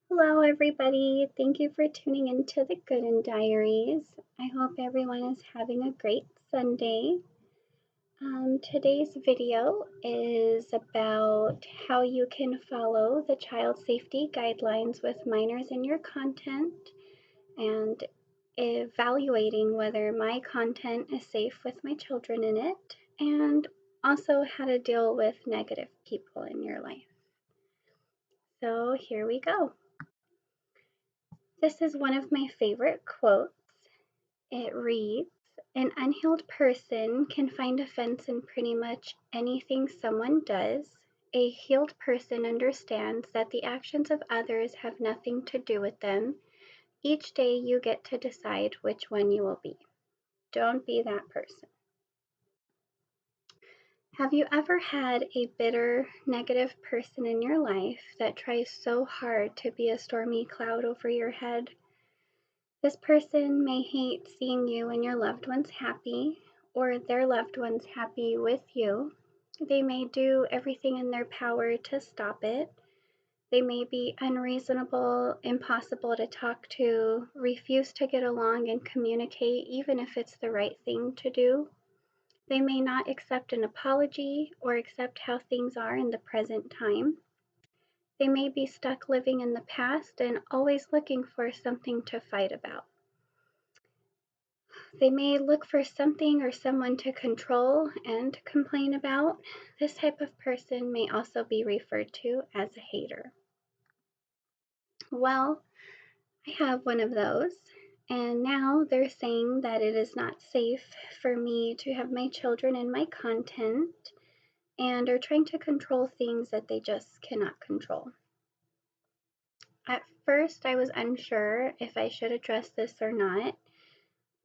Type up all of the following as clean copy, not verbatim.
Hello, everybody. Thank you for tuning into the Gooden Diaries. I hope everyone is having a great Sunday. Today's video is about how you can follow the child safety guidelines with minors in your content and evaluating whether my content is safe with my children in it, and also how to deal with negative people in your life. So here we go. This is one of my favorite quotes. It reads, "An unhealed person can find offense in pretty much anything someone does. A healed person understands that the actions of others have nothing to do with them. Each day you get to decide which one you will be. Don't be that person." Have you ever had a bitter, negative person in your life that tries so hard to be a stormy cloud over your head? This person may hate seeing you and your loved ones happy, or their loved ones happy with you. They may do everything in their power to stop it. They may be unreasonable, impossible to talk to, refuse to get along and communicate even if it's the right thing to do. They may not accept an apology or accept how things are in the present time. They may be stuck living in the past and always looking for something to fight about. They may look for something or someone to control and complain about. This type of person may also be referred to as a hater. Well, I have one of those, and now they're saying that it is not safe for me to have my children in my content and are trying to control things that they just cannot control. At first, I was unsure if I should address this or not.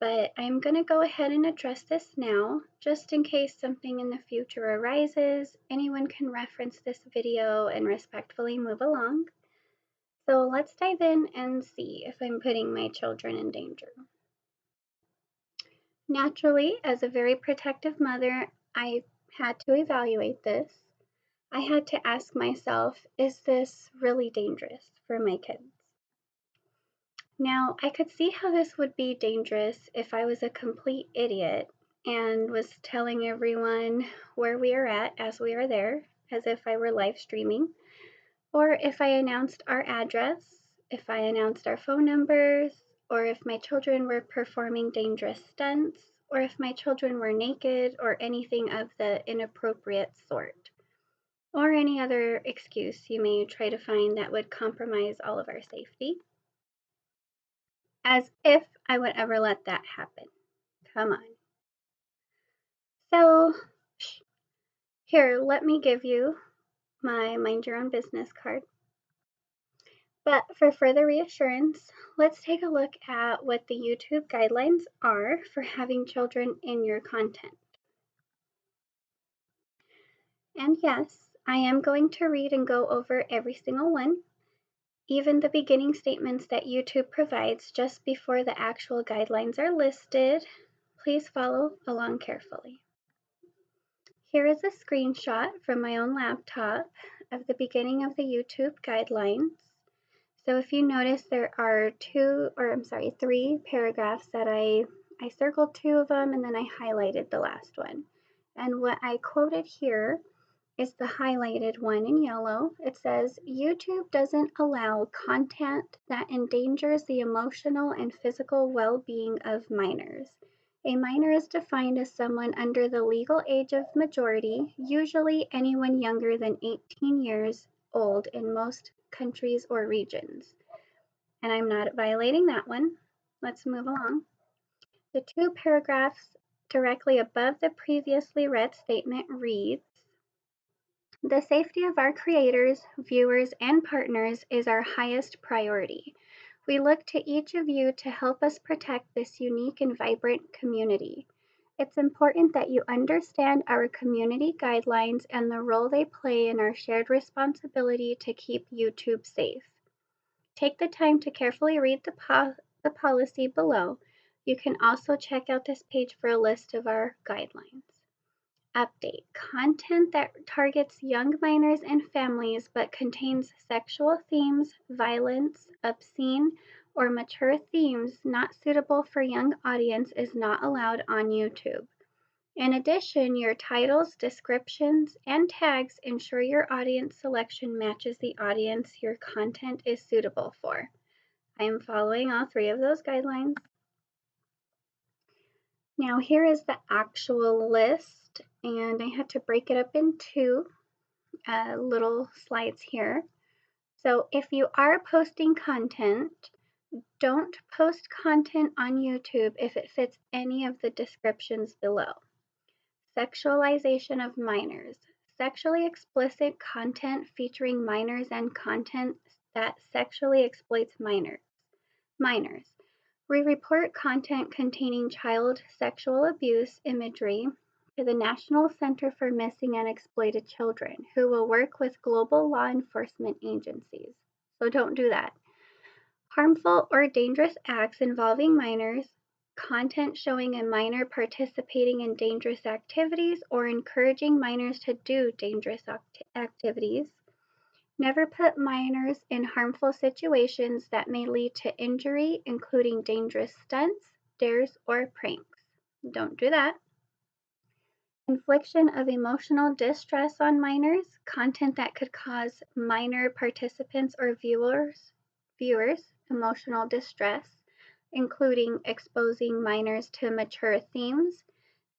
But I'm going to go ahead and address this now, just in case something in the future arises. Anyone can reference this video and respectfully move along. So let's dive in and see if I'm putting my children in danger. Naturally, as a very protective mother, I had to evaluate this. I had to ask myself, is this really dangerous for my kids? Now, I could see how this would be dangerous if I was a complete idiot and was telling everyone where we are at as we are there, as if I were live streaming, or if I announced our address, if I announced our phone numbers, or if my children were performing dangerous stunts, or if my children were naked, or anything of the inappropriate sort, or any other excuse you may try to find that would compromise all of our safety. As if I would ever let that happen. Come on. So, here, let me give you my Mind Your Own Business card. But for further reassurance, let's take a look at what the YouTube guidelines are for having children in your content. And yes, I am going to read and go over every single one, even the beginning statements that YouTube provides just before the actual guidelines are listed. Please follow along carefully. Here is a screenshot from my own laptop of the beginning of the YouTube guidelines. So if you notice, there are three paragraphs that I circled two of them and then I highlighted the last one. And what I quoted here is the highlighted one in yellow. It says, YouTube doesn't allow content that endangers the emotional and physical well-being of minors. A minor is defined as someone under the legal age of majority, usually anyone younger than 18 years old in most countries or regions. And I'm not violating that one. Let's move along. The two paragraphs directly above the previously read statement reads, "The safety of our creators, viewers, and partners is our highest priority. We look to each of you to help us protect this unique and vibrant community. It's important that you understand our community guidelines and the role they play in our shared responsibility to keep YouTube safe. Take the time to carefully read the policy below. You can also check out this page for a list of our guidelines. Update: content that targets young minors and families but contains sexual themes, violence, obscene, or mature themes not suitable for young audience is not allowed on YouTube. In addition, your titles, descriptions, and tags ensure your audience selection matches the audience your content is suitable for. I am following all 3 of those guidelines. Now here is the actual list, and I had to break it up in 2 little slides here. So if you are posting content, don't post content on YouTube if it fits any of the descriptions below. Sexualization of minors. Sexually explicit content featuring minors and content that sexually exploits minors. We report content containing child sexual abuse imagery to the National Center for Missing and Exploited Children, who will work with global law enforcement agencies. So don't do that. Harmful or dangerous acts involving minors, content showing a minor participating in dangerous activities or encouraging minors to do dangerous activities. Never put minors in harmful situations that may lead to injury, including dangerous stunts, dares, or pranks. Don't do that. Infliction of emotional distress on minors, content that could cause minor participants or viewers emotional distress, including exposing minors to mature themes,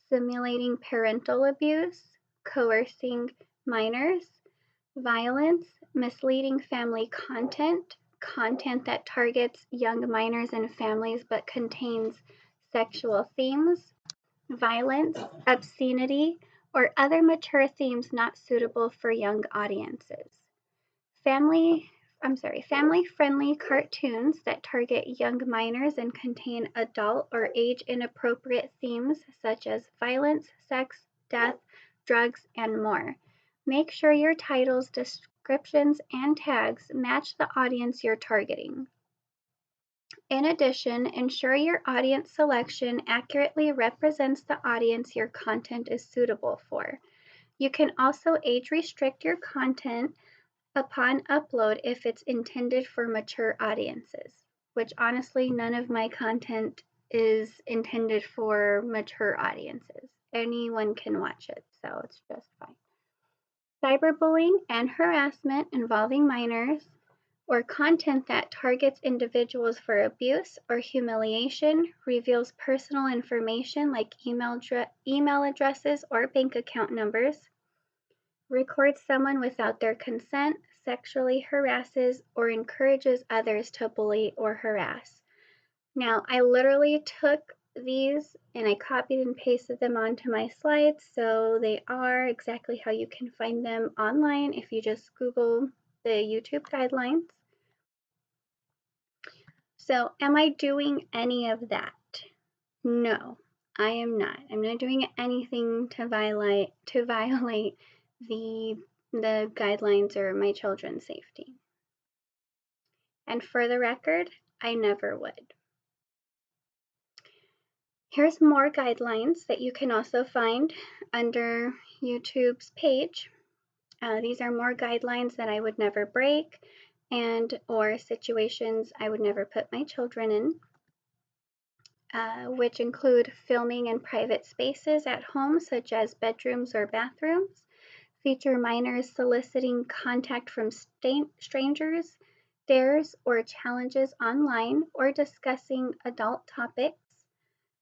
simulating parental abuse, coercing minors, violence, misleading family content, content that targets young minors and families but contains sexual themes, violence, obscenity, or other mature themes not suitable for young audiences. Family-friendly cartoons that target young minors and contain adult or age-inappropriate themes such as violence, sex, death, drugs, and more. Make sure your titles, descriptions, and tags match the audience you're targeting. In addition, ensure your audience selection accurately represents the audience your content is suitable for. You can also age restrict your content upon upload if it's intended for mature audiences, which honestly, none of my content is intended for mature audiences. Anyone can watch it, so it's just fine. Cyberbullying and harassment involving minors, or content that targets individuals for abuse or humiliation, reveals personal information like email addresses or bank account numbers, records someone without their consent, sexually harasses, or encourages others to bully or harass. Now, I literally took these and I copied and pasted them onto my slides, so they are exactly how you can find them online if you just Google the YouTube guidelines. So, am I doing any of that? No, I am not. I'm not doing anything to violate the guidelines or my children's safety. And for the record, I never would. Here's more guidelines that you can also find under YouTube's page. These are more guidelines that I would never break or situations I would never put my children in. Which include filming in private spaces at home, such as bedrooms or bathrooms, feature minors soliciting contact from strangers, dares or challenges online, or discussing adult topics,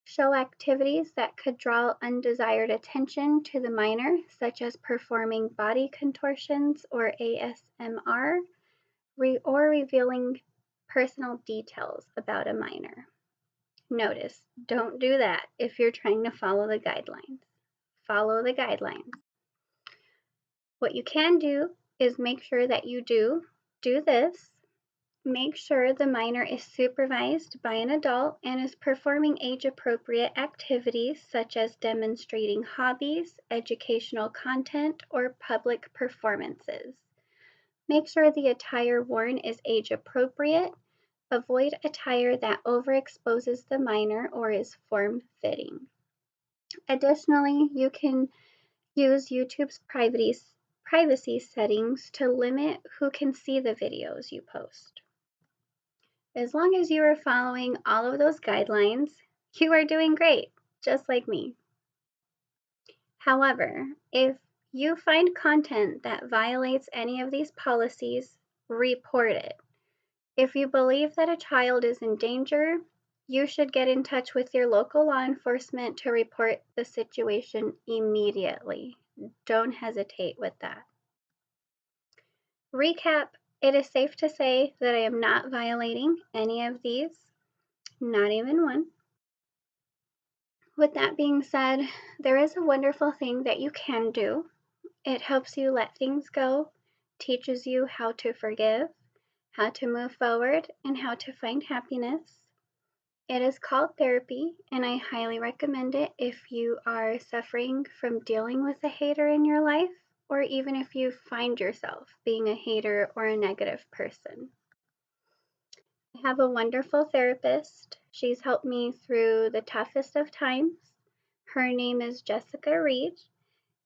show activities that could draw undesired attention to the minor, such as performing body contortions or ASMR, or revealing personal details about a minor. Notice, don't do that if you're trying to follow the guidelines. Follow the guidelines. What you can do is make sure that you do this. Make sure the minor is supervised by an adult and is performing age-appropriate activities such as demonstrating hobbies, educational content, or public performances. Make sure the attire worn is age-appropriate. Avoid attire that overexposes the minor or is form-fitting. Additionally, you can use YouTube's privacy settings to limit who can see the videos you post. As long as you are following all of those guidelines, you are doing great, just like me. However, if you find content that violates any of these policies, report it. If you believe that a child is in danger, you should get in touch with your local law enforcement to report the situation immediately. Don't hesitate with that. Recap, it is safe to say that I am not violating any of these, not even one. With that being said, there is a wonderful thing that you can do. It helps you let things go, teaches you how to forgive, how to move forward, and how to find happiness. It is called therapy, and I highly recommend it if you are suffering from dealing with a hater in your life, or even if you find yourself being a hater or a negative person. I have a wonderful therapist. She's helped me through the toughest of times. Her name is Jessica Reed.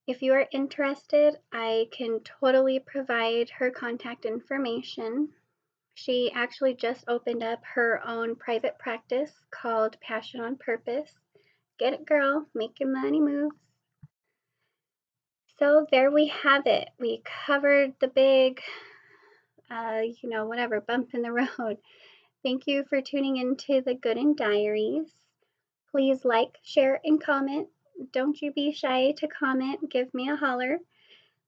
If you are interested, I can totally provide her contact information. She actually just opened up her own private practice called Passion on Purpose. Get it, girl, make your money move. So there we have it. We covered the big, whatever, bump in the road. Thank you for tuning into the Gooden Diaries. Please like, share, and comment. Don't you be shy to comment. Give me a holler.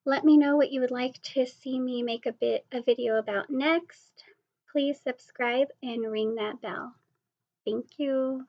Let me know what you would like to see me make a video about next. Please subscribe and ring that bell. Thank you.